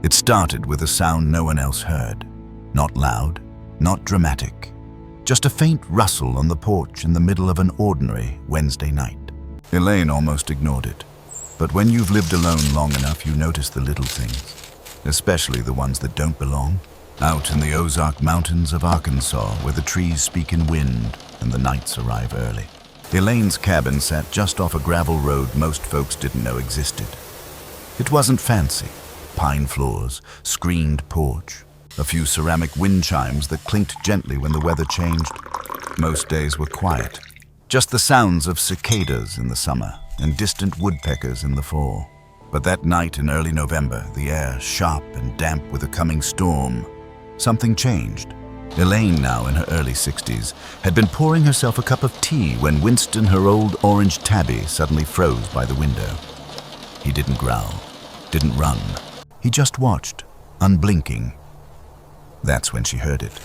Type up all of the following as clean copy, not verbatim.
It started with a sound no one else heard. Not loud, not dramatic. Just a faint rustle on the porch in the middle of an ordinary Wednesday night. Elaine almost ignored it. But when you've lived alone long enough, you notice the little things, especially the ones that don't belong. Out in the Ozark mountains of Arkansas, where the trees speak in wind and the nights arrive early. Elaine's cabin sat just off a gravel road most folks didn't know existed. It wasn't fancy. Pine floors, screened porch, a few ceramic wind chimes that clinked gently when the weather changed. Most days were quiet. Just the sounds of cicadas in the summer and distant woodpeckers in the fall. But that night in early November, the air sharp and damp with a coming storm, something changed. Elaine, now in her early 60s, had been pouring herself a cup of tea when Winston, her old orange tabby, suddenly froze by the window. He didn't growl, didn't run. He just watched, unblinking. That's when she heard it.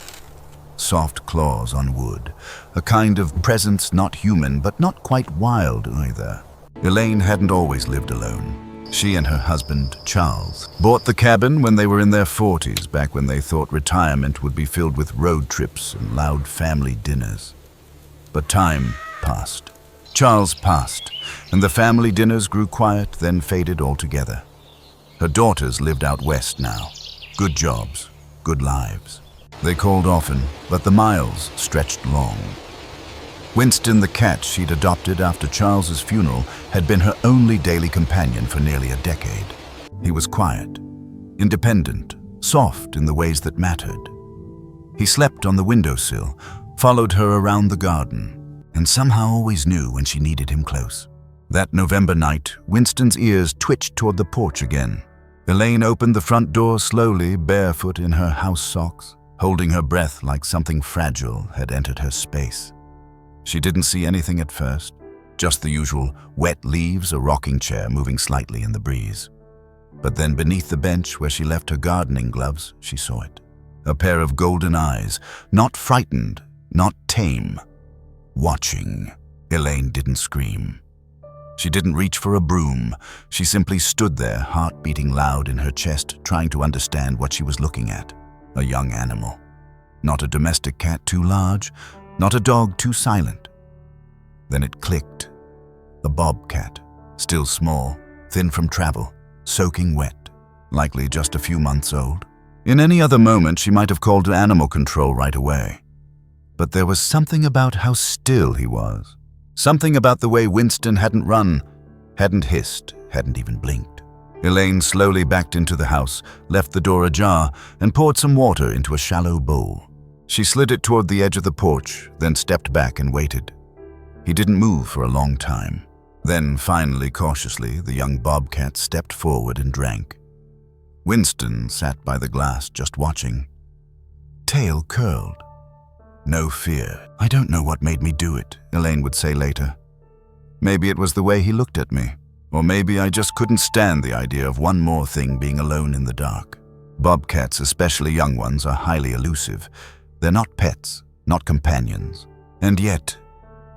Soft claws on wood, a kind of presence not human, but not quite wild either. Elaine hadn't always lived alone. She and her husband, Charles, bought the cabin when they were in their 40s, back when they thought retirement would be filled with road trips and loud family dinners. But time passed. Charles passed, and the family dinners grew quiet, then faded altogether. Her daughters lived out west now. Good jobs, good lives. They called often, but the miles stretched long. Winston, the cat she'd adopted after Charles's funeral, had been her only daily companion for nearly a decade. He was quiet, independent, soft in the ways that mattered. He slept on the windowsill, followed her around the garden, and somehow always knew when she needed him close. That November night, Winston's ears twitched toward the porch again. Elaine opened the front door slowly, barefoot in her house socks, holding her breath like something fragile had entered her space. She didn't see anything at first, just the usual wet leaves, a rocking chair moving slightly in the breeze. But then beneath the bench where she left her gardening gloves, she saw it. A pair of golden eyes, not frightened, not tame, watching. Elaine didn't scream. She didn't reach for a broom. She simply stood there, heart beating loud in her chest, trying to understand what she was looking at. A young animal. Not a domestic cat too large, not a dog too silent. Then it clicked. A bobcat, still small, thin from travel, soaking wet, likely just a few months old. In any other moment, she might have called animal control right away. But there was something about how still he was. Something about the way Winston hadn't run, hadn't hissed, hadn't even blinked. Elaine slowly backed into the house, left the door ajar, and poured some water into a shallow bowl. She slid it toward the edge of the porch, then stepped back and waited. He didn't move for a long time. Then, finally, cautiously, the young bobcat stepped forward and drank. Winston sat by the glass, just watching. Tail curled. No fear. "I don't know what made me do it," Elaine would say later. Maybe it was the way he looked at me, or maybe I just couldn't stand the idea of one more thing being alone in the dark. Bobcats, especially young ones, are highly elusive. They're not pets, not companions. And yet,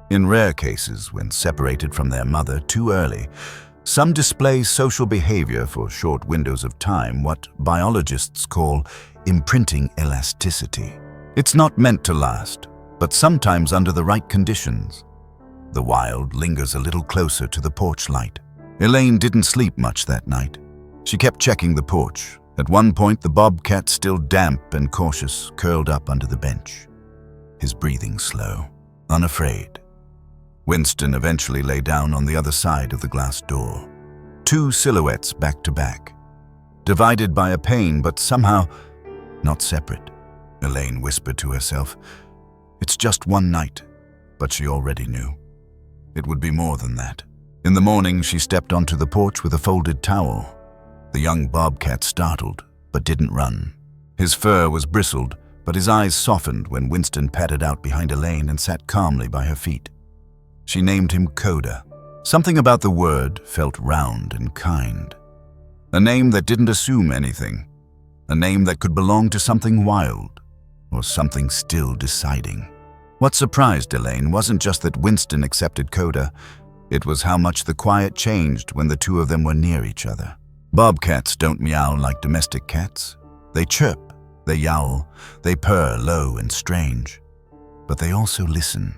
in rare cases, when separated from their mother too early, some display social behavior for short windows of time, what biologists call imprinting elasticity. It's not meant to last, but sometimes under the right conditions. The wild lingers a little closer to the porch light. Elaine didn't sleep much that night. She kept checking the porch. At one point, the bobcat, still damp and cautious, curled up under the bench. His breathing slow, unafraid. Winston eventually lay down on the other side of the glass door. Two silhouettes back to back, divided by a pane, but somehow not separate. Elaine whispered to herself, "It's just one night," but she already knew. It would be more than that. In the morning, she stepped onto the porch with a folded towel. The young bobcat startled, but didn't run. His fur was bristled, but his eyes softened when Winston padded out behind Elaine and sat calmly by her feet. She named him Coda. Something about the word felt round and kind. A name that didn't assume anything. A name that could belong to something wild, or something still deciding. What surprised Elaine wasn't just that Winston accepted Coda. It was how much the quiet changed when the two of them were near each other. Bobcats don't meow like domestic cats. They chirp, they yowl, they purr low and strange. But they also listen.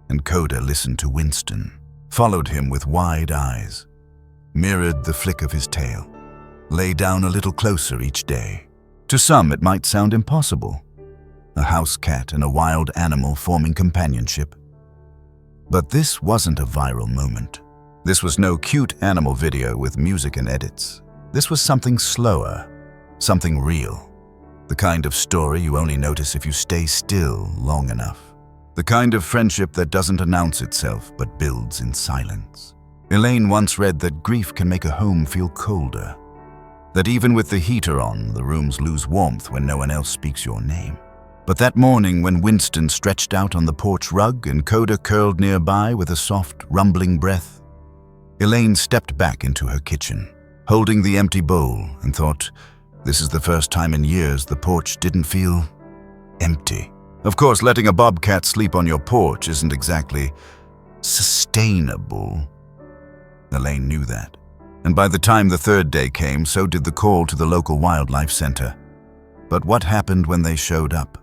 And Coda listened to Winston, followed him with wide eyes, mirrored the flick of his tail, lay down a little closer each day. To some, it might sound impossible. A house cat and a wild animal forming companionship. But this wasn't a viral moment. This was no cute animal video with music and edits. This was something slower, something real. The kind of story you only notice if you stay still long enough. The kind of friendship that doesn't announce itself but builds in silence. Elaine once read that grief can make a home feel colder. That even with the heater on, the rooms lose warmth when no one else speaks your name. But that morning when Winston stretched out on the porch rug and Coda curled nearby with a soft, rumbling breath, Elaine stepped back into her kitchen, holding the empty bowl, and thought, this is the first time in years the porch didn't feel empty. Of course, letting a bobcat sleep on your porch isn't exactly sustainable. Elaine knew that. And by the time the third day came, so did the call to the local wildlife center. But what happened when they showed up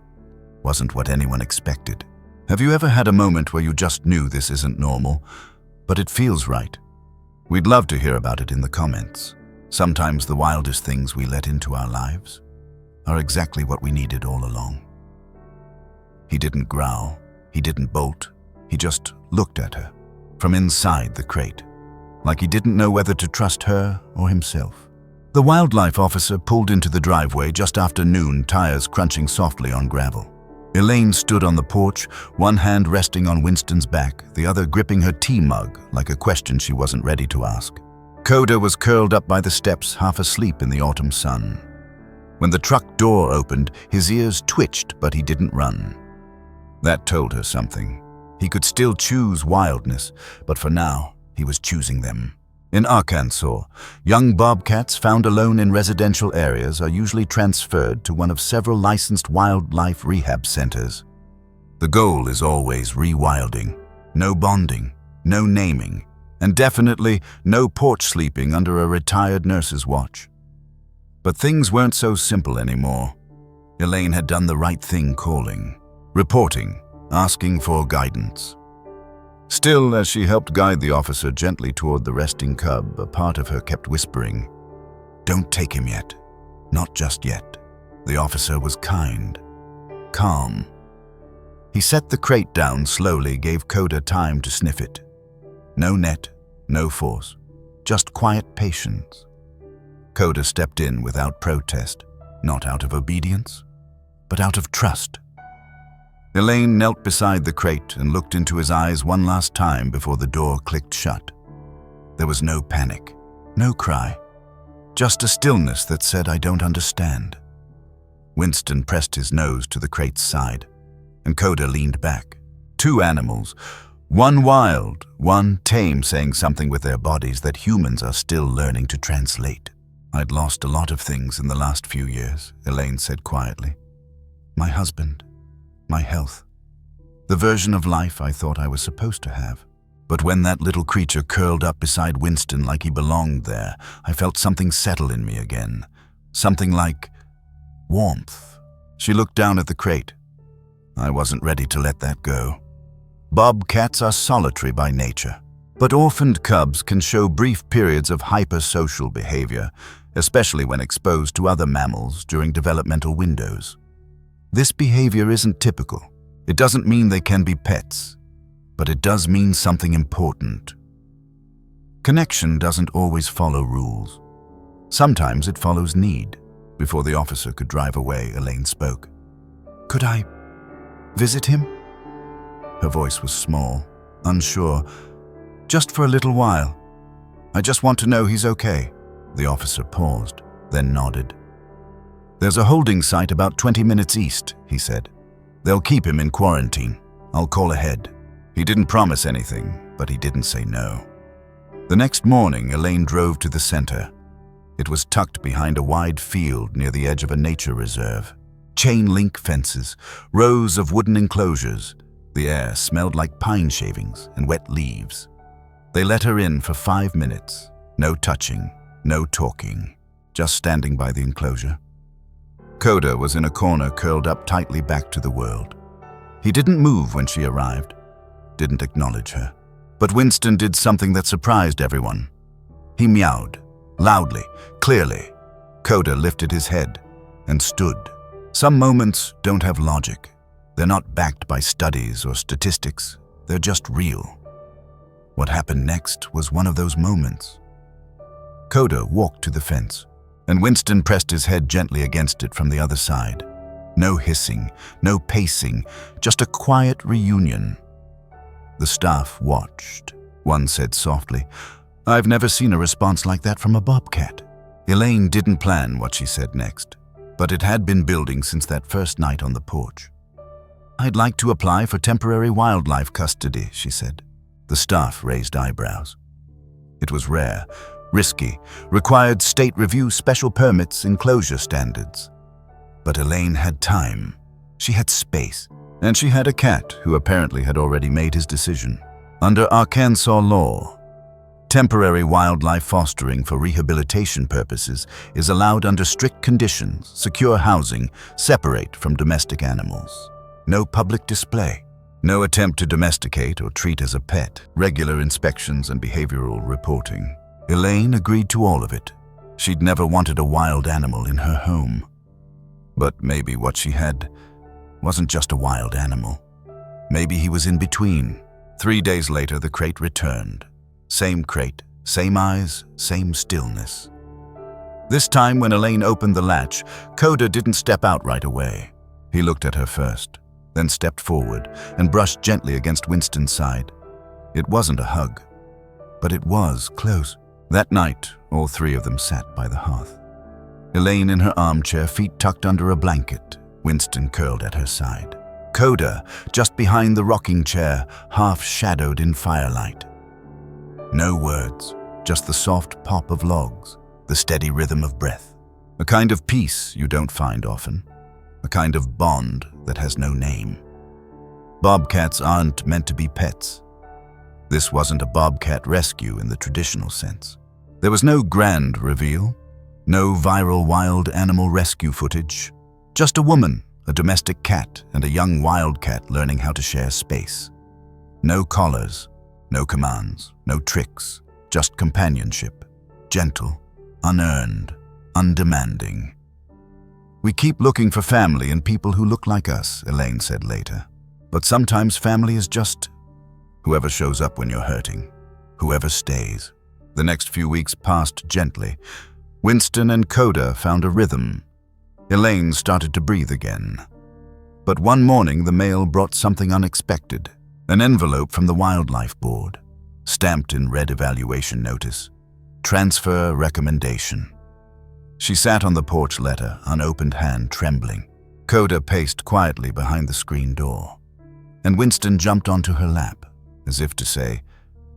wasn't what anyone expected. Have you ever had a moment where you just knew this isn't normal, but it feels right? We'd love to hear about it in the comments. Sometimes the wildest things we let into our lives are exactly what we needed all along. He didn't growl, he didn't bolt, he just looked at her, from inside the crate, like he didn't know whether to trust her or himself. The wildlife officer pulled into the driveway just after noon, tires crunching softly on gravel. Elaine stood on the porch, one hand resting on Winston's back, the other gripping her tea mug like a question she wasn't ready to ask. Coda was curled up by the steps, half asleep in the autumn sun. When the truck door opened, his ears twitched, but he didn't run. That told her something. He could still choose wildness, but for now, he was choosing them. In Arkansas, young bobcats found alone in residential areas are usually transferred to one of several licensed wildlife rehab centers. The goal is always rewilding. No bonding, no naming, and definitely no porch sleeping under a retired nurse's watch. But things weren't so simple anymore. Elaine had done the right thing calling, reporting, asking for guidance. Still, as she helped guide the officer gently toward the resting cub, a part of her kept whispering, "Don't take him yet. Not just yet." The officer was kind, calm. He set the crate down slowly, gave Coda time to sniff it. No net, no force, just quiet patience. Coda stepped in without protest, not out of obedience, but out of trust. Elaine knelt beside the crate and looked into his eyes one last time before the door clicked shut. There was no panic, no cry, just a stillness that said, "I don't understand." Winston pressed his nose to the crate's side, and Coda leaned back. Two animals, one wild, one tame, saying something with their bodies that humans are still learning to translate. "I'd lost a lot of things in the last few years," Elaine said quietly. "My husband, my health, the version of life I thought I was supposed to have. But when that little creature curled up beside Winston like he belonged there, I felt something settle in me again. Something like warmth." She looked down at the crate. "I wasn't ready to let that go." Bobcats are solitary by nature, but orphaned cubs can show brief periods of hypersocial behavior, especially when exposed to other mammals during developmental windows. This behavior isn't typical. It doesn't mean they can be pets, but it does mean something important. Connection doesn't always follow rules. Sometimes it follows need. Before the officer could drive away, Elaine spoke. "Could I visit him?" Her voice was small, unsure. "Just for a little while. I just want to know he's okay." The officer paused, then nodded. "There's a holding site about 20 minutes east," he said. "They'll keep him in quarantine. I'll call ahead." He didn't promise anything, but he didn't say no. The next morning, Elaine drove to the center. It was tucked behind a wide field near the edge of a nature reserve. Chain-link fences, rows of wooden enclosures. The air smelled like pine shavings and wet leaves. They let her in for 5 minutes. No touching, No talking, just standing by the enclosure. Coda was in a corner, curled up tightly back to the world. He didn't move when she arrived, didn't acknowledge her. But Winston did something that surprised everyone. He meowed, loudly, clearly. Coda lifted his head and stood. Some moments don't have logic. They're not backed by studies or statistics. They're just real. What happened next was one of those moments. Coda walked to the fence, and Winston pressed his head gently against it from the other side. No hissing, no pacing, just a quiet reunion. The staff watched. One said softly, "I've never seen a response like that from a bobcat." Elaine didn't plan what she said next, but it had been building since that first night on the porch. "I'd like to apply for temporary wildlife custody," she said. The staff raised eyebrows. It was rare, risky, required state review, special permits, enclosure standards. But Elaine had time. She had space. And she had a cat who apparently had already made his decision. Under Arkansas law, temporary wildlife fostering for rehabilitation purposes is allowed under strict conditions, secure housing, separate from domestic animals. No public display. No attempt to domesticate or treat as a pet. Regular inspections and behavioral reporting. Elaine agreed to all of it. She'd never wanted a wild animal in her home. But maybe what she had wasn't just a wild animal. Maybe he was in between. 3 days later, the crate returned. Same crate, same eyes, same stillness. This time, when Elaine opened the latch, Coda didn't step out right away. He looked at her first, then stepped forward and brushed gently against Winston's side. It wasn't a hug, but it was close. That night, all three of them sat by the hearth. Elaine in her armchair, feet tucked under a blanket, Winston curled at her side. Coda just behind the rocking chair, half shadowed in firelight. No words, just the soft pop of logs, the steady rhythm of breath. A kind of peace you don't find often. A kind of bond that has no name. Bobcats aren't meant to be pets. This wasn't a bobcat rescue in the traditional sense. There was no grand reveal, no viral wild animal rescue footage. Just a woman, a domestic cat, and a young wildcat learning how to share space. No collars, no commands, no tricks, just companionship. Gentle, unearned, undemanding. "We keep looking for family in people who look like us," Elaine said later. "But sometimes family is just whoever shows up when you're hurting, whoever stays." The next few weeks passed gently. Winston and Coda found a rhythm. Elaine started to breathe again. But one morning the mail brought something unexpected. An envelope from the Wildlife Board, stamped in red evaluation notice. Transfer recommendation. She sat on the porch letter, unopened hand trembling. Coda paced quietly behind the screen door. And Winston jumped onto her lap, as if to say,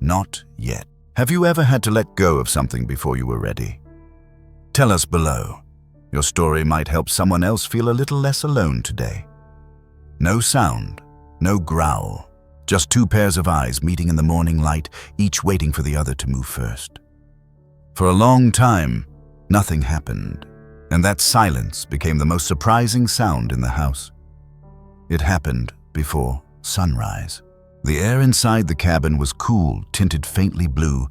"Not yet." Have you ever had to let go of something before you were ready? Tell us below. Your story might help someone else feel a little less alone today. No sound, no growl, just two pairs of eyes meeting in the morning light, each waiting for the other to move first. For a long time, nothing happened, and that silence became the most surprising sound in the house. It happened before sunrise. The air inside the cabin was cool, tinted faintly blue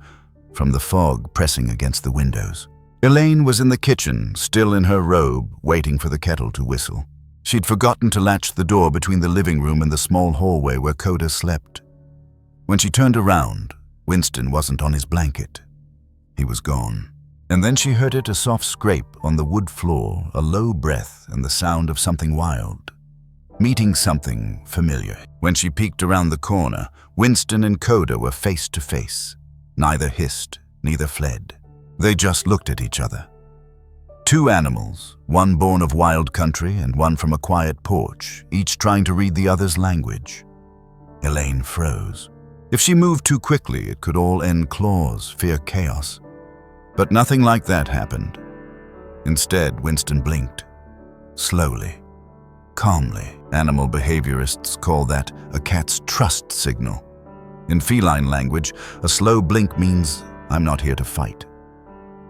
from the fog pressing against the windows. Elaine was in the kitchen, still in her robe, waiting for the kettle to whistle. She'd forgotten to latch the door between the living room and the small hallway where Coda slept. When she turned around, Winston wasn't on his blanket. He was gone. And then she heard a soft scrape on the wood floor, a low breath, and the sound of something wild. Meeting something familiar. When she peeked around the corner, Winston and Coda were face to face. Neither hissed, neither fled. They just looked at each other. Two animals, one born of wild country and one from a quiet porch, each trying to read the other's language. Elaine froze. If she moved too quickly, it could all end claws, fear chaos. But nothing like that happened. Instead, Winston blinked. Slowly, calmly. Animal behaviorists call that a cat's trust signal. In feline language, a slow blink means, "I'm not here to fight."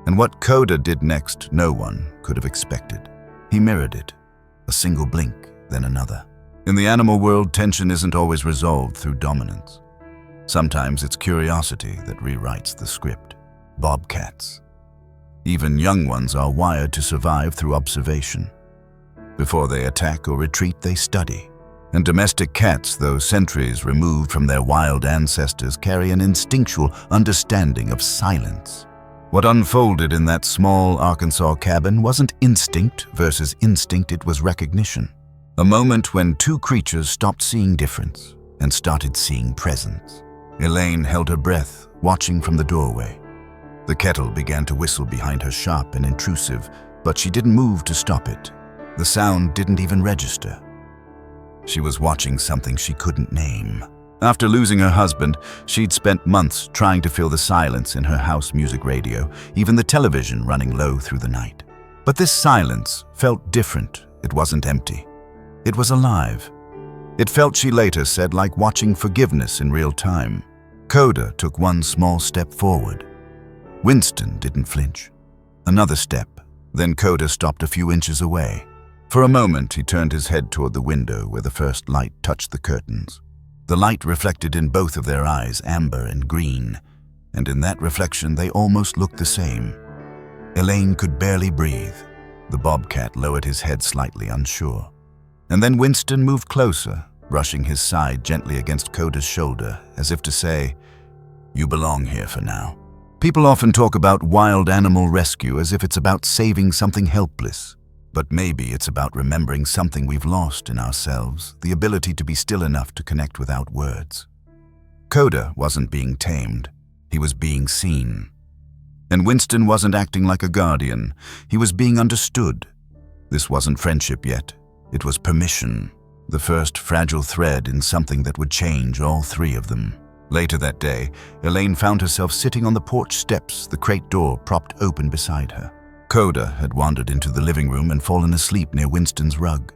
And what Coda did next, no one could have expected. He mirrored it, a single blink, then another. In the animal world, tension isn't always resolved through dominance. Sometimes it's curiosity that rewrites the script. Bobcats. Even young ones are wired to survive through observation. Before they attack or retreat, they study. And domestic cats, though centuries removed from their wild ancestors, carry an instinctual understanding of silence. What unfolded in that small Arkansas cabin wasn't instinct versus instinct, it was recognition. A moment when two creatures stopped seeing difference and started seeing presence. Elaine held her breath, watching from the doorway. The kettle began to whistle behind her, sharp and intrusive, but she didn't move to stop it. The sound didn't even register. She was watching something she couldn't name. After losing her husband, she'd spent months trying to fill the silence in her house music radio, even the television running low through the night. But this silence felt different. It wasn't empty. It was alive. It felt, she later said, like watching forgiveness in real time. Coda took one small step forward. Winston didn't flinch. Another step, then Coda stopped a few inches away. For a moment, he turned his head toward the window where the first light touched the curtains. The light reflected in both of their eyes, amber and green, and in that reflection they almost looked the same. Elaine could barely breathe. The bobcat lowered his head slightly, unsure. And then Winston moved closer, brushing his side gently against Coda's shoulder, as if to say, "You belong here for now." People often talk about wild animal rescue as if it's about saving something helpless. But maybe it's about remembering something we've lost in ourselves, the ability to be still enough to connect without words. Coda wasn't being tamed. He was being seen. And Winston wasn't acting like a guardian. He was being understood. This wasn't friendship yet. It was permission, the first fragile thread in something that would change all three of them. Later that day, Elaine found herself sitting on the porch steps, the crate door propped open beside her. Coda had wandered into the living room and fallen asleep near Winston's rug.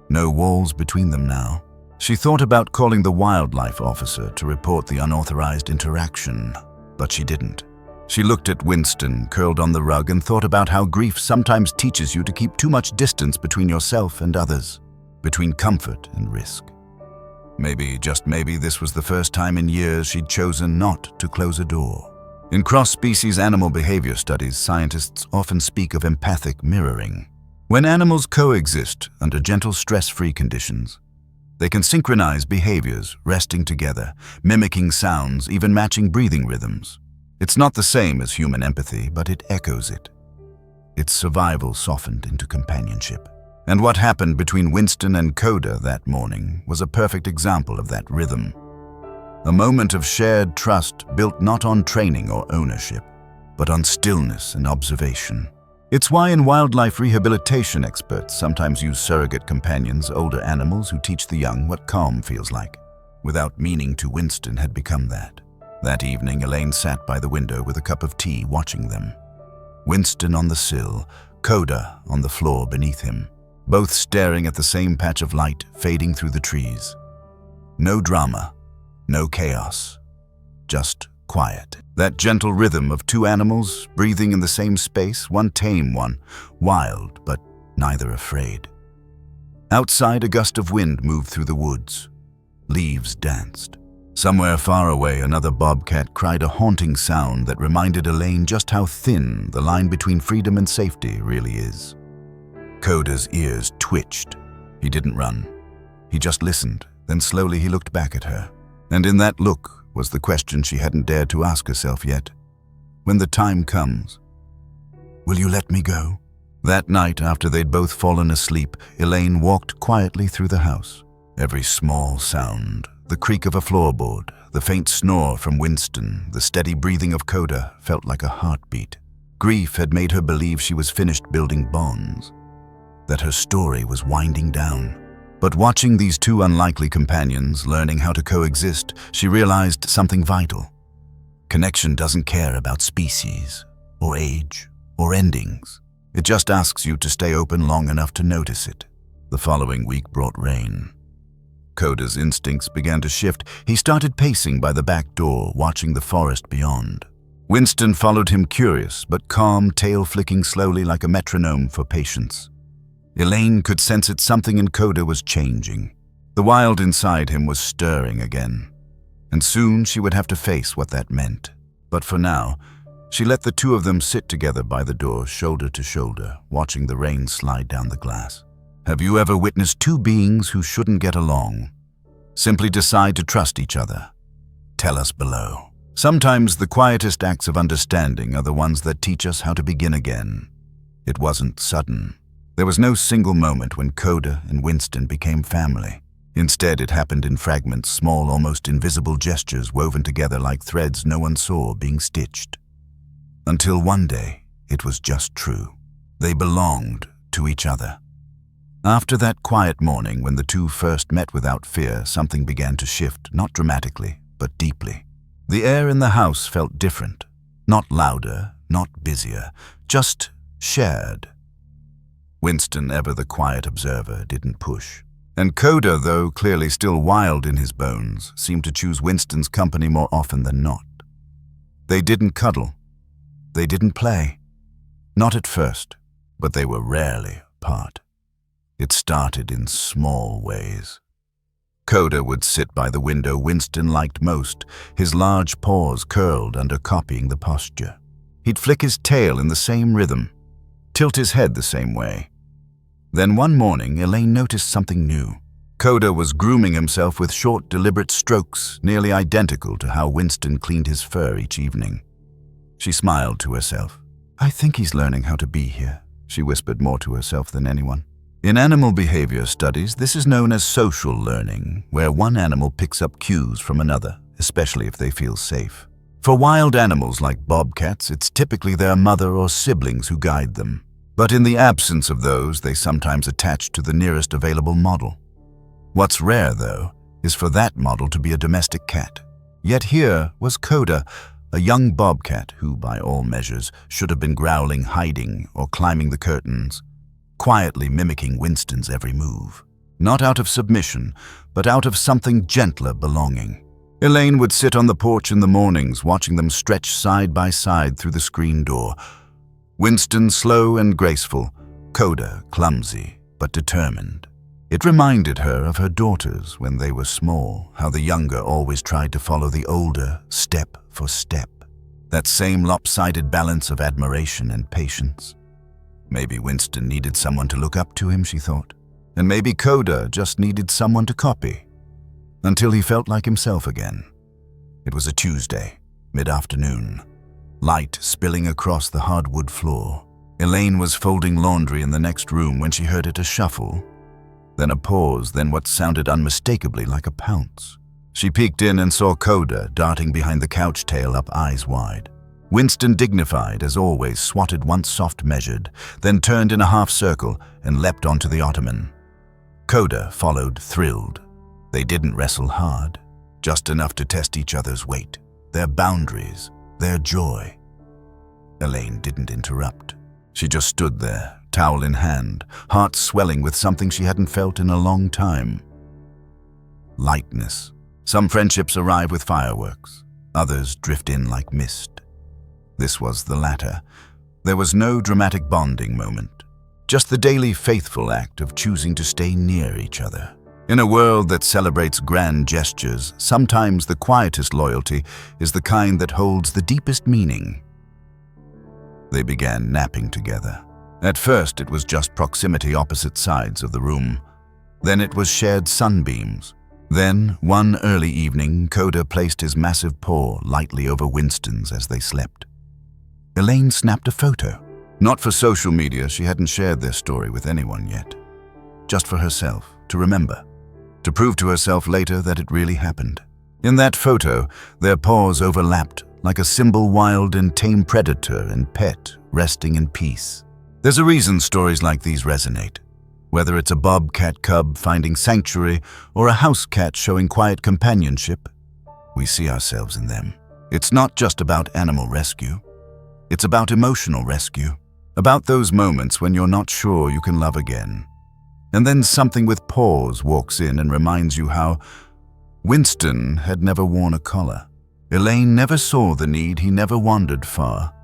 No walls between them now. She thought about calling the wildlife officer to report the unauthorized interaction, but she didn't. She looked at Winston, curled on the rug, and thought about how grief sometimes teaches you to keep too much distance between yourself and others, between comfort and risk. Maybe, just maybe, this was the first time in years she'd chosen not to close a door. In cross-species animal behavior studies, scientists often speak of empathic mirroring. When animals coexist under gentle, stress-free conditions, they can synchronize behaviors, resting together, mimicking sounds, even matching breathing rhythms. It's not the same as human empathy, but it echoes it. Its survival softened into companionship. And what happened between Winston and Coda that morning was a perfect example of that rhythm. A moment of shared trust built not on training or ownership, but on stillness and observation. It's why in wildlife rehabilitation experts sometimes use surrogate companions, older animals who teach the young what calm feels like. Without meaning to, Winston had become that. That evening, Elaine sat by the window with a cup of tea, watching them. Winston on the sill, Coda on the floor beneath him, both staring at the same patch of light fading through the trees. No drama. No chaos, just quiet. That gentle rhythm of two animals breathing in the same space, one tame, one wild, but neither afraid. Outside, a gust of wind moved through the woods. Leaves danced. Somewhere far away, another bobcat cried a haunting sound that reminded Elaine just how thin the line between freedom and safety really is. Coda's ears twitched. He didn't run. He just listened, then slowly he looked back at her. And in that look was the question she hadn't dared to ask herself yet. When the time comes, will you let me go? That night, after they'd both fallen asleep, Elaine walked quietly through the house. Every small sound, the creak of a floorboard, the faint snore from Winston, the steady breathing of Coda, felt like a heartbeat. Grief had made her believe she was finished building bonds, that her story was winding down. But watching these two unlikely companions learning how to coexist, she realized something vital. Connection doesn't care about species, or age, or endings. It just asks you to stay open long enough to notice it. The following week brought rain. Coda's instincts began to shift. He started pacing by the back door, watching the forest beyond. Winston followed him, curious but calm, tail flicking slowly like a metronome for patience. Elaine could sense that something in Coda was changing. The wild inside him was stirring again, and soon she would have to face what that meant. But for now, she let the two of them sit together by the door, shoulder to shoulder, watching the rain slide down the glass. Have you ever witnessed two beings who shouldn't get along simply decide to trust each other? Tell us below. Sometimes the quietest acts of understanding are the ones that teach us how to begin again. It wasn't sudden. There was no single moment when Coda and Winston became family. Instead, it happened in fragments, small, almost invisible gestures woven together like threads no one saw being stitched. Until one day, it was just true. They belonged to each other. After that quiet morning when the two first met without fear, something began to shift, not dramatically, but deeply. The air in the house felt different. Not louder, not busier, just shared. Winston, ever the quiet observer, didn't push. And Coda, though clearly still wild in his bones, seemed to choose Winston's company more often than not. They didn't cuddle. They didn't play. Not at first, but they were rarely apart. It started in small ways. Coda would sit by the window Winston liked most, his large paws curled under copying the posture. He'd flick his tail in the same rhythm, tilt his head the same way. Then one morning, Elaine noticed something new. Coda was grooming himself with short, deliberate strokes, nearly identical to how Winston cleaned his fur each evening. She smiled to herself. I think he's learning how to be here, she whispered, more to herself than anyone. In animal behavior studies, this is known as social learning, where one animal picks up cues from another, especially if they feel safe. For wild animals like bobcats, it's typically their mother or siblings who guide them. But in the absence of those, they sometimes attach to the nearest available model. What's rare, though, is for that model to be a domestic cat. Yet here was Coda, a young bobcat who, by all measures, should have been growling, hiding, or climbing the curtains, quietly mimicking Winston's every move. Not out of submission, but out of something gentler belonging. Elaine would sit on the porch in the mornings, watching them stretch side by side through the screen door. Winston slow and graceful, Coda clumsy but determined. It reminded her of her daughters when they were small, how the younger always tried to follow the older step for step. That same lopsided balance of admiration and patience. Maybe Winston needed someone to look up to him, she thought. And maybe Coda just needed someone to copy. Until he felt like himself again. It was a Tuesday, mid-afternoon. Light spilling across the hardwood floor. Elaine was folding laundry in the next room when she heard it a shuffle, then a pause, then what sounded unmistakably like a pounce. She peeked in and saw Coda darting behind the couch, tail up, eyes wide. Winston, dignified as always, swatted once soft measured, then turned in a half circle and leapt onto the ottoman. Coda followed, thrilled. They didn't wrestle hard, just enough to test each other's weight, their boundaries, their joy. Elaine didn't interrupt. She just stood there, towel in hand, heart swelling with something she hadn't felt in a long time. Lightness. Some friendships arrive with fireworks. Others drift in like mist. This was the latter. There was no dramatic bonding moment. Just the daily faithful act of choosing to stay near each other. In a world that celebrates grand gestures, sometimes the quietest loyalty is the kind that holds the deepest meaning. They began napping together. At first, it was just proximity, opposite sides of the room. Then it was shared sunbeams. Then, one early evening, Coda placed his massive paw lightly over Winston's as they slept. Elaine snapped a photo. Not for social media, she hadn't shared their story with anyone yet. Just for herself, to remember. To prove to herself later that it really happened. In that photo, their paws overlapped, like a simple wild and tame predator and pet resting in peace. There's a reason stories like these resonate. Whether it's a bobcat cub finding sanctuary or a housecat showing quiet companionship, we see ourselves in them. It's not just about animal rescue. It's about emotional rescue. About those moments when you're not sure you can love again. And then something with paws walks in and reminds you how Winston had never worn a collar. Elaine never saw the need, he never wandered far.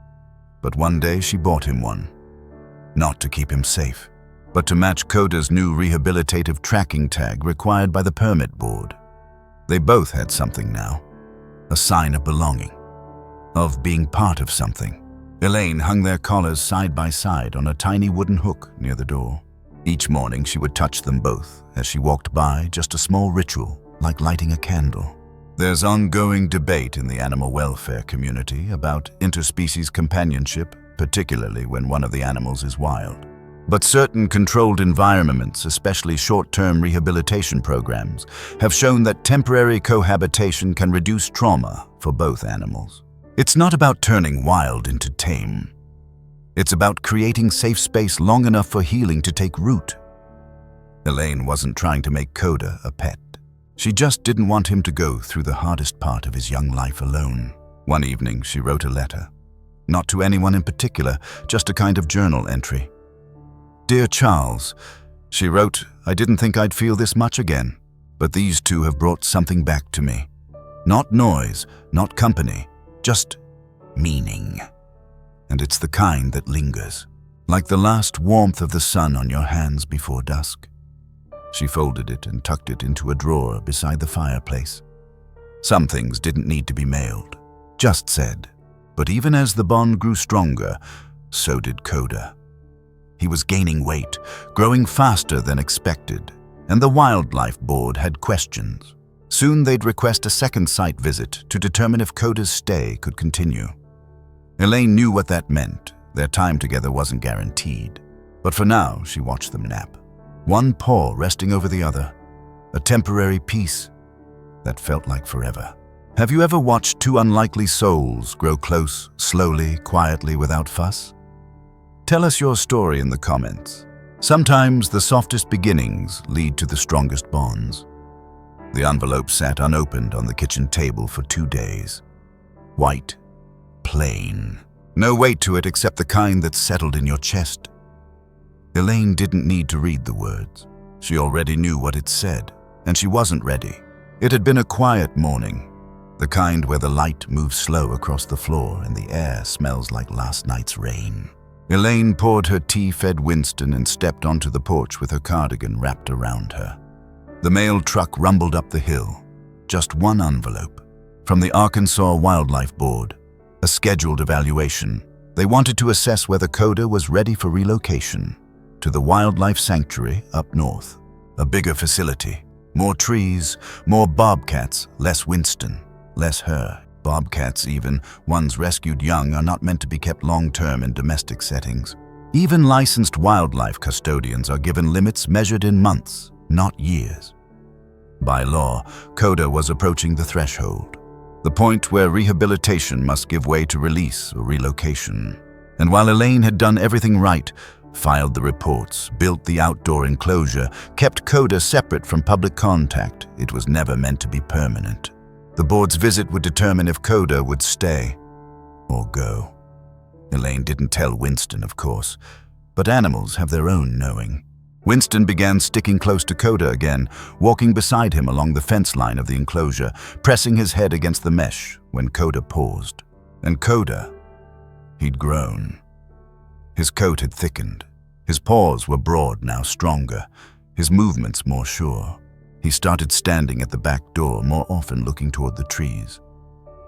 But one day she bought him one. Not to keep him safe, but to match Coda's new rehabilitative tracking tag required by the permit board. They both had something now, a sign of belonging, of being part of something. Elaine hung their collars side by side on a tiny wooden hook near the door. Each morning she would touch them both as she walked by, just a small ritual, like lighting a candle. There's ongoing debate in the animal welfare community about interspecies companionship, particularly when one of the animals is wild. But certain controlled environments, especially short-term rehabilitation programs, have shown that temporary cohabitation can reduce trauma for both animals. It's not about turning wild into tame. It's about creating safe space long enough for healing to take root. Elaine wasn't trying to make Coda a pet. She just didn't want him to go through the hardest part of his young life alone. One evening, she wrote a letter. Not to anyone in particular, just a kind of journal entry. "Dear Charles," she wrote, "I didn't think I'd feel this much again, but these two have brought something back to me. Not noise, not company, just meaning. And it's the kind that lingers, like the last warmth of the sun on your hands before dusk." She folded it and tucked it into a drawer beside the fireplace. Some things didn't need to be mailed, just said. But even as the bond grew stronger, so did Coda. He was gaining weight, growing faster than expected, and the Wildlife Board had questions. Soon they'd request a second site visit to determine if Coda's stay could continue. Elaine knew what that meant. Their time together wasn't guaranteed. But for now, she watched them nap. One paw resting over the other, a temporary peace that felt like forever. Have you ever watched two unlikely souls grow close, slowly, quietly, without fuss? Tell us your story in the comments. Sometimes the softest beginnings lead to the strongest bonds. The envelope sat unopened on the kitchen table for 2 days. White, plain. No weight to it except the kind that settled in your chest. Elaine didn't need to read the words. She already knew what it said, and she wasn't ready. It had been a quiet morning, the kind where the light moves slow across the floor and the air smells like last night's rain. Elaine poured her tea, fed Winston, and stepped onto the porch with her cardigan wrapped around her. The mail truck rumbled up the hill. Just one envelope. From the Arkansas Wildlife Board. A scheduled evaluation. They wanted to assess whether Coda was ready for relocation to the wildlife sanctuary up north. A bigger facility. More trees, more bobcats, less Winston, less her. Bobcats, even ones rescued young, are not meant to be kept long-term in domestic settings. Even licensed wildlife custodians are given limits measured in months, not years. By law, Coda was approaching the threshold, the point where rehabilitation must give way to release or relocation. And while Elaine had done everything right, filed the reports, built the outdoor enclosure, kept Coda separate from public contact, it was never meant to be permanent. The board's visit would determine if Coda would stay or go. Elaine didn't tell Winston, of course, but animals have their own knowing. Winston began sticking close to Coda again, walking beside him along the fence line of the enclosure, pressing his head against the mesh when Coda paused. And Coda, he'd grown. His coat had thickened. His paws were broad now, stronger, his movements more sure. He started standing at the back door, more often looking toward the trees.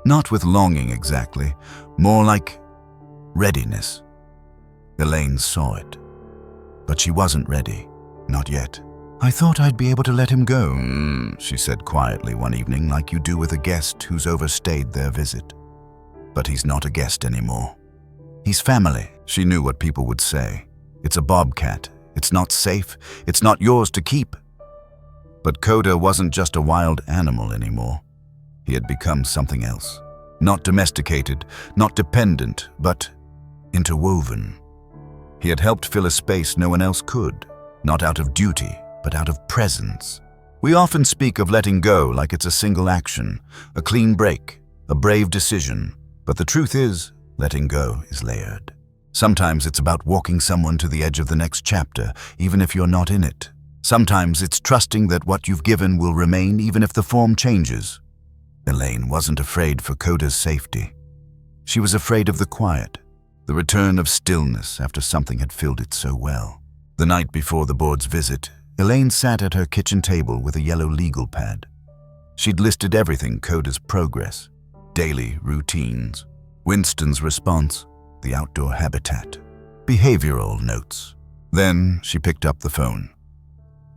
Not with longing exactly, more like readiness. Elaine saw it. But she wasn't ready. Not yet. "I thought I'd be able to let him go," she said quietly one evening, like you do with a guest who's overstayed their visit. But he's not a guest anymore. He's family. She knew what people would say. It's a bobcat. It's not safe. It's not yours to keep. But Coda wasn't just a wild animal anymore. He had become something else. Not domesticated, not dependent, but interwoven. He had helped fill a space no one else could, not out of duty, but out of presence. We often speak of letting go like it's a single action, a clean break, a brave decision. But the truth is, letting go is layered. Sometimes it's about walking someone to the edge of the next chapter, even if you're not in it. Sometimes it's trusting that what you've given will remain even if the form changes. Elaine wasn't afraid for Coda's safety. She was afraid of the quiet, the return of stillness after something had filled it so well. The night before the board's visit, Elaine sat at her kitchen table with a yellow legal pad. She'd listed everything: Coda's progress, daily routines, Winston's response, the outdoor habitat, behavioral notes. Then she picked up the phone.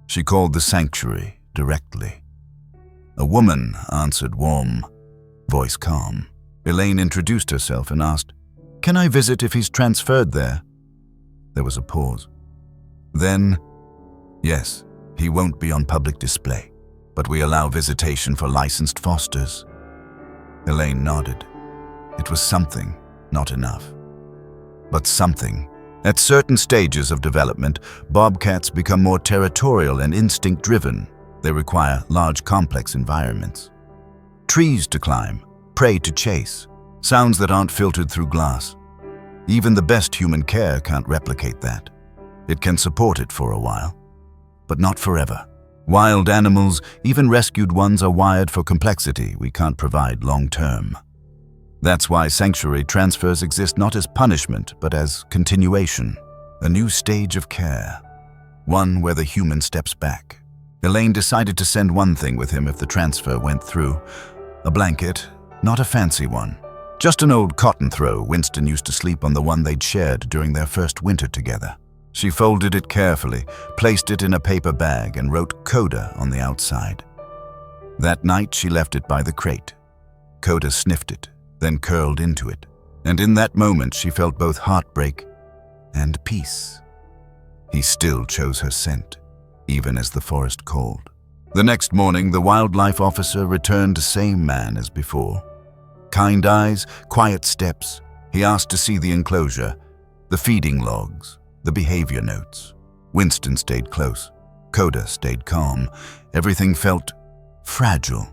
She called the sanctuary directly. A woman answered, warm, voice calm. Elaine introduced herself and asked, "Can I visit if he's transferred there?" There was a pause. Then, "Yes, he won't be on public display, but we allow visitation for licensed fosters." Elaine nodded. It was something, not enough, but something. At certain stages of development, bobcats become more territorial and instinct-driven. They require large, complex environments. Trees to climb, prey to chase, sounds that aren't filtered through glass. Even the best human care can't replicate that. It can support it for a while, but not forever. Wild animals, even rescued ones, are wired for complexity we can't provide long-term. That's why sanctuary transfers exist not as punishment, but as continuation, a new stage of care, one where the human steps back. Elaine decided to send one thing with him if the transfer went through: a blanket, not a fancy one, just an old cotton throw Winston used to sleep on, the one they'd shared during their first winter together. She folded it carefully, placed it in a paper bag, and wrote Coda on the outside. That night she left it by the crate. Coda sniffed it, then curled into it, and in that moment she felt both heartbreak and peace. He still chose her scent, even as the forest called. The next morning, the wildlife officer returned the same man as before. Kind eyes, quiet steps. He asked to see the enclosure, the feeding logs, the behavior notes. Winston stayed close. Coda stayed calm. Everything felt fragile,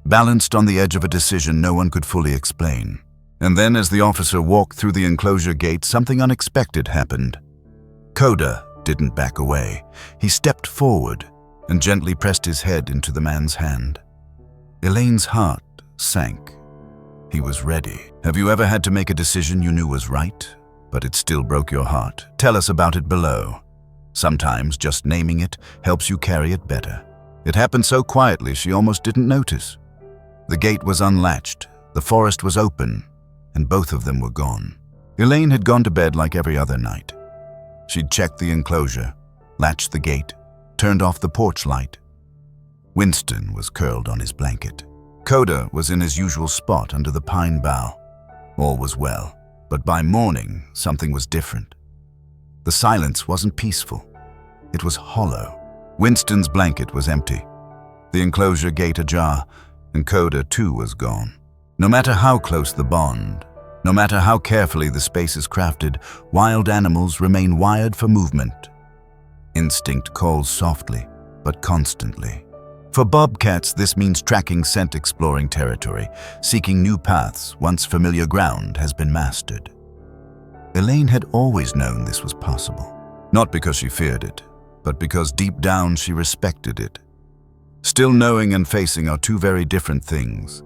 balanced on the edge of a decision no one could fully explain. And then, as the officer walked through the enclosure gate, something unexpected happened. Coda didn't back away. He stepped forward and gently pressed his head into the man's hand. Elaine's heart sank. He was ready. Have you ever had to make a decision you knew was right, but it still broke your heart? Tell us about it below. Sometimes just naming it helps you carry it better. It happened so quietly she almost didn't notice. The gate was unlatched, the forest was open, and both of them were gone. Elaine had gone to bed like every other night. She'd checked the enclosure, latched the gate, turned off the porch light. Winston was curled on his blanket. Coda was in his usual spot under the pine bough. All was well, but by morning, something was different. The silence wasn't peaceful. It was hollow. Winston's blanket was empty, the enclosure gate ajar, and Coda too was gone. No matter how close the bond, no matter how carefully the space is crafted, wild animals remain wired for movement. Instinct calls softly, but constantly. For bobcats, this means tracking scent, exploring territory, seeking new paths once familiar ground has been mastered. Elaine had always known this was possible, not because she feared it, but because deep down she respected it. Still knowing and facing are two very different things.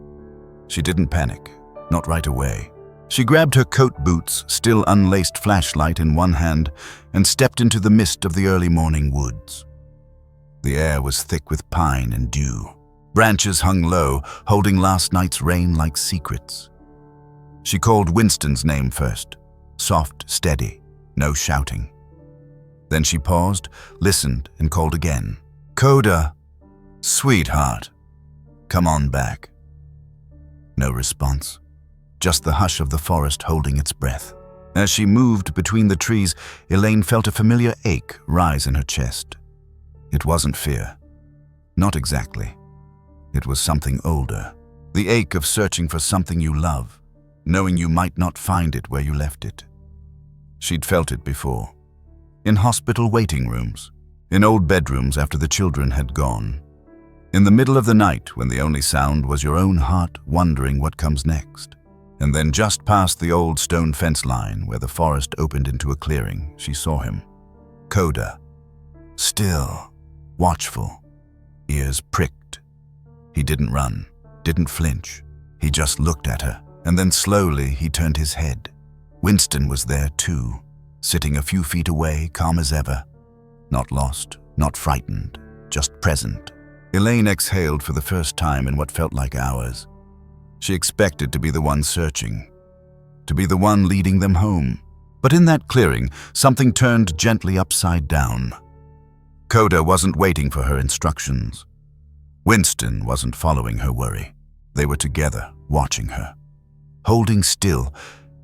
She didn't panic, not right away. She grabbed her coat boots, still unlaced flashlight in one hand, and stepped into the mist of the early morning woods. The air was thick with pine and dew. Branches hung low, holding last night's rain like secrets. She called Winston's name first, soft, steady, no shouting. Then she paused, listened, and called again. "Coda, sweetheart, come on back." No response, just the hush of the forest holding its breath. As she moved between the trees, Elaine felt a familiar ache rise in her chest. It wasn't fear. Not exactly. It was something older. The ache of searching for something you love, knowing you might not find it where you left it. She'd felt it before. In hospital waiting rooms, in old bedrooms after the children had gone. In the middle of the night when the only sound was your own heart wondering what comes next. And then just past the old stone fence line where the forest opened into a clearing, she saw him. Coda. Still, watchful, ears pricked. He didn't run. didn't flinch. He just looked at her, and then slowly he turned his head. Winston was there too, sitting a few feet away, calm as ever. Not lost, not frightened, just present. Elaine exhaled for the first time in what felt like hours. She expected to be the one searching, to be the one leading them home. But in that clearing, something turned gently upside down. Coda wasn't waiting for her instructions. Winston wasn't following her worry. They were together, watching her, holding still,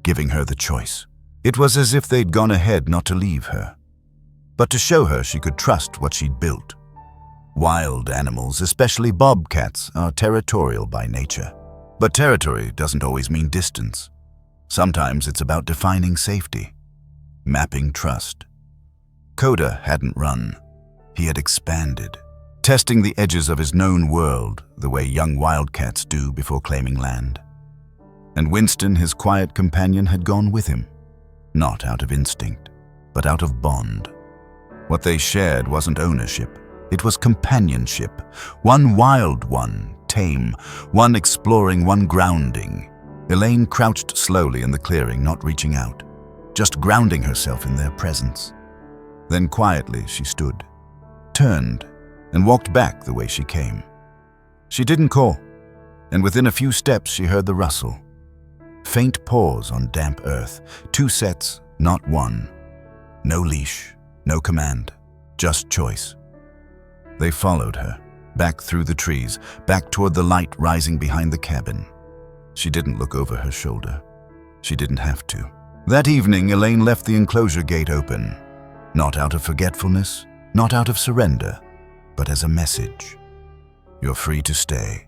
giving her the choice. It was as if they'd gone ahead not to leave her, but to show her she could trust what she'd built. Wild animals, especially bobcats, are territorial by nature. But territory doesn't always mean distance. Sometimes it's about defining safety, mapping trust. Coda hadn't run. He had expanded, testing the edges of his known world the way young wildcats do before claiming land. And Winston, his quiet companion, had gone with him, not out of instinct, but out of bond. What they shared wasn't ownership, it was companionship, one wild, one tame, one exploring, one grounding. Elaine crouched slowly in the clearing, not reaching out, just grounding herself in their presence. Then quietly she stood, turned, and walked back the way she came. She didn't call, and within a few steps she heard the rustle. Faint paws on damp earth, 2 sets, not one. No leash, no command, just choice. They followed her, back through the trees, back toward the light rising behind the cabin. She didn't look over her shoulder. She didn't have to. That evening, Elaine left the enclosure gate open, not out of forgetfulness, not out of surrender, but as a message. You're free to stay.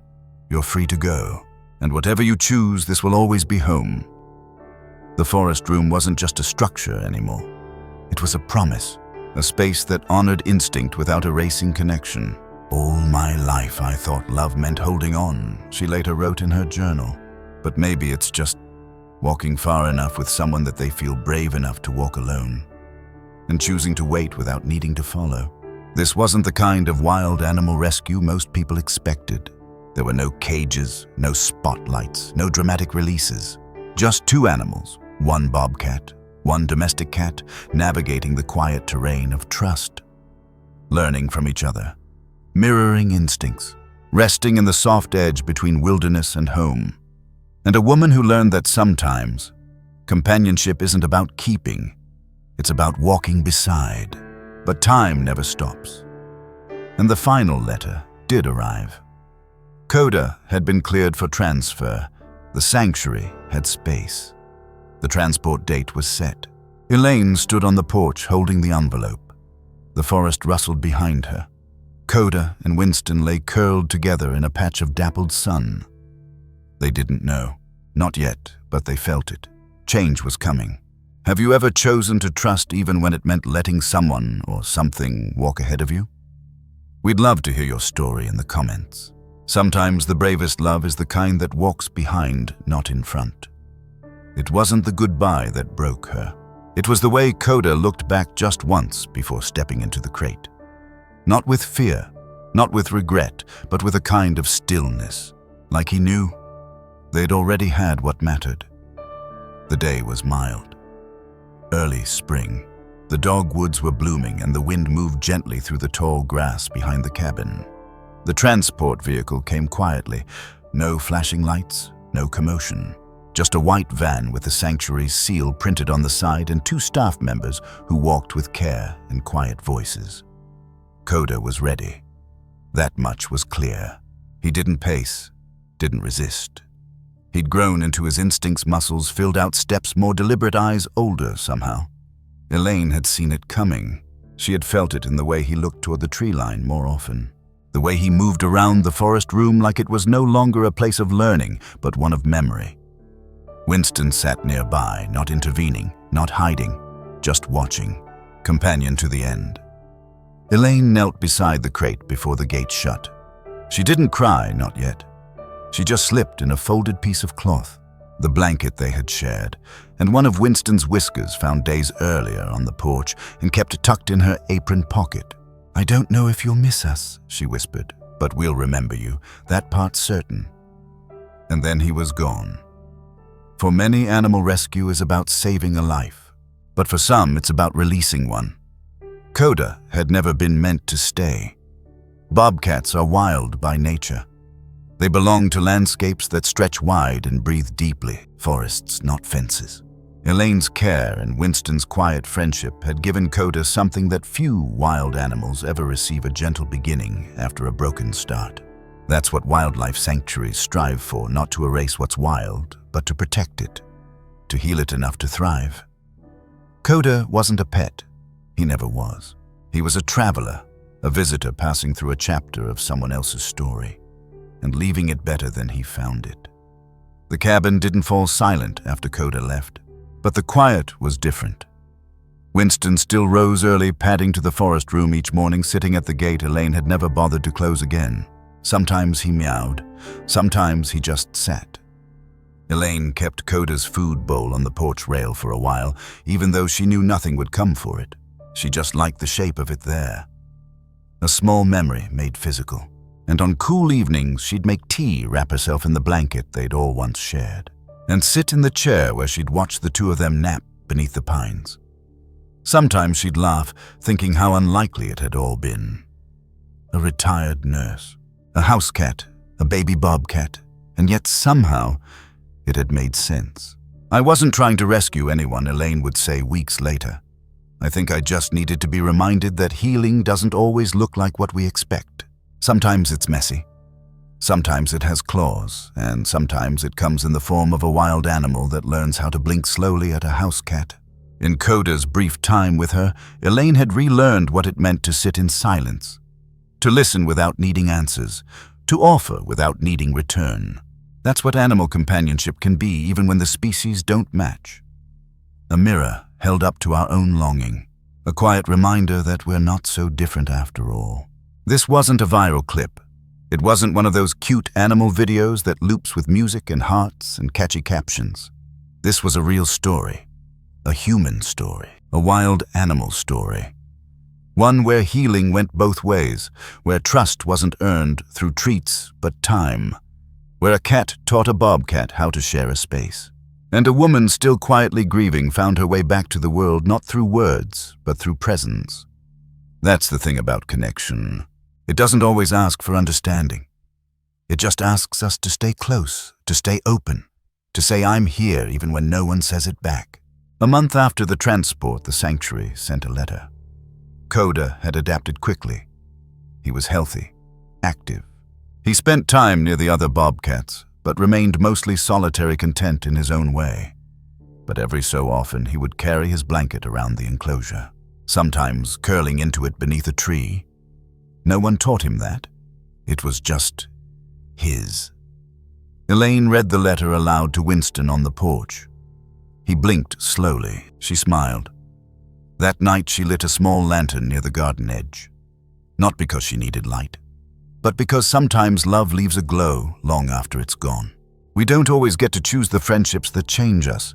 You're free to go. And whatever you choose, this will always be home. The forest room wasn't just a structure anymore. It was a promise, a space that honored instinct without erasing connection. All my life I thought love meant holding on, she later wrote in her journal. But maybe it's just walking far enough with someone that they feel brave enough to walk alone, and choosing to wait without needing to follow. This wasn't the kind of wild animal rescue most people expected. There were no cages, no spotlights, no dramatic releases. Just 2 animals, one bobcat, one domestic cat, navigating the quiet terrain of trust, learning from each other, mirroring instincts, resting in the soft edge between wilderness and home. And a woman who learned that sometimes companionship isn't about keeping, it's about walking beside. But time never stops. And the final letter did arrive. Coda had been cleared for transfer. The sanctuary had space. The transport date was set. Elaine stood on the porch holding the envelope. The forest rustled behind her. Coda and Winston lay curled together in a patch of dappled sun. They didn't know. Not yet, but they felt it. Change was coming. Have you ever chosen to trust even when it meant letting someone or something walk ahead of you? We'd love to hear your story in the comments. Sometimes the bravest love is the kind that walks behind, not in front. It wasn't the goodbye that broke her. It was the way Coda looked back just once before stepping into the crate. Not with fear, not with regret, but with a kind of stillness, like he knew they'd already had what mattered. The day was mild. Early spring. The dogwoods were blooming and the wind moved gently through the tall grass behind the cabin. The transport vehicle came quietly. No flashing lights, no commotion. Just a white van with the sanctuary's seal printed on the side and 2 staff members who walked with care and quiet voices. Coda was ready. That much was clear. He didn't pace, didn't resist. He'd grown into his instincts, muscles filled out steps, more deliberate, eyes older somehow. Elaine had seen it coming. She had felt it in the way he looked toward the tree line more often. The way he moved around the forest room like it was no longer a place of learning, but one of memory. Winston sat nearby, not intervening, not hiding, just watching, companion to the end. Elaine knelt beside the crate before the gate shut. She didn't cry, not yet. She just slipped in a folded piece of cloth, the blanket they had shared, and one of Winston's whiskers found days earlier on the porch and kept tucked in her apron pocket. "I don't know if you'll miss us," she whispered, "but we'll remember you, that part's certain." and then he was gone. For many, animal rescue is about saving a life, but for some it's about releasing one. Coda had never been meant to stay. Bobcats are wild by nature. They belong to landscapes that stretch wide and breathe deeply, forests, not fences. Elaine's care and Winston's quiet friendship had given Coda something that few wild animals ever receive: a gentle beginning after a broken start. That's what wildlife sanctuaries strive for, not to erase what's wild, but to protect it, to heal it enough to thrive. Coda wasn't a pet. He never was. He was a traveler, a visitor passing through a chapter of someone else's story, and leaving it better than he found it. The cabin didn't fall silent after Coda left, but the quiet was different. Winston still rose early, padding to the forest room each morning. Sitting at the gate Elaine had never bothered to close again. Sometimes he meowed, sometimes he just sat. Elaine kept Coda's food bowl on the porch rail for a while, even though she knew nothing would come for it. She just liked the shape of it there. A small memory made physical. And on cool evenings, she'd make tea, wrap herself in the blanket they'd all once shared, and sit in the chair where she'd watch the two of them nap beneath the pines. Sometimes she'd laugh, thinking how unlikely it had all been. A retired nurse, a housecat, a baby bobcat, and yet somehow it had made sense. "I wasn't trying to rescue anyone," Elaine would say weeks later. "I think I just needed to be reminded that healing doesn't always look like what we expect. Sometimes it's messy. Sometimes it has claws, and sometimes it comes in the form of a wild animal that learns how to blink slowly at a housecat." In Coda's brief time with her, Elaine had relearned what it meant to sit in silence, to listen without needing answers, to offer without needing return. That's what animal companionship can be, even when the species don't match. A mirror held up to our own longing, a quiet reminder that we're not so different after all. This wasn't a viral clip. It wasn't one of those cute animal videos that loops with music and hearts and catchy captions. This was a real story, a human story, a wild animal story. One where healing went both ways, where trust wasn't earned through treats but time, where a cat taught a bobcat how to share a space. And a woman still quietly grieving found her way back to the world, not through words, but through presence. That's the thing about connection. It doesn't always ask for understanding. It just asks us to stay close, to stay open, to say "I'm here" even when no one says it back. A month after the transport, the sanctuary sent a letter. Coda had adapted quickly. He was healthy, active. He spent time near the other bobcats, but remained mostly solitary, content in his own way. But every so often he would carry his blanket around the enclosure, sometimes curling into it beneath a tree. No one taught him that. It was just his. Elaine read the letter aloud to Winston on the porch. He blinked slowly. She smiled. That night she lit a small lantern near the garden edge. Not because she needed light, but because sometimes love leaves a glow long after it's gone. We don't always get to choose the friendships that change us.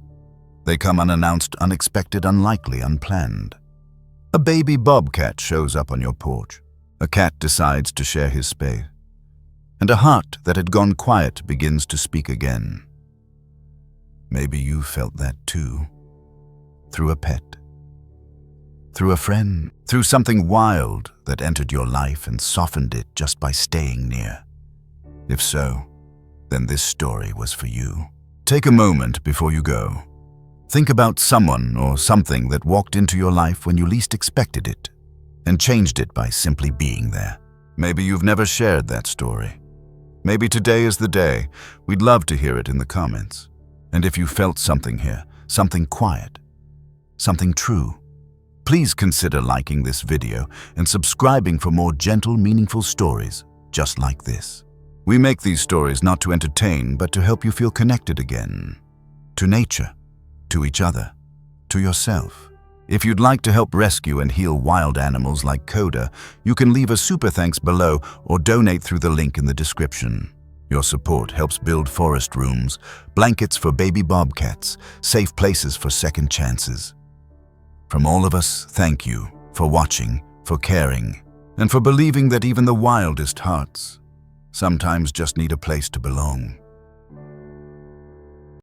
They come unannounced, unexpected, unlikely, unplanned. A baby bobcat shows up on your porch. A cat decides to share his space. And a heart that had gone quiet begins to speak again. Maybe you felt that too. Through a pet. Through a friend. Through something wild that entered your life and softened it just by staying near. If so, then this story was for you. Take a moment before you go. Think about someone or something that walked into your life when you least expected it, and changed it by simply being there. Maybe you've never shared that story. Maybe today is the day. We'd love to hear it in the comments. And if you felt something here, something quiet, something true, please consider liking this video and subscribing for more gentle, meaningful stories just like this. We make these stories not to entertain, but to help you feel connected again. To nature, to each other, to yourself. If you'd like to help rescue and heal wild animals like Coda, you can leave a super thanks below or donate through the link in the description. Your support helps build forest rooms, blankets for baby bobcats, safe places for second chances. From all of us, thank you for watching, for caring, and for believing that even the wildest hearts sometimes just need a place to belong.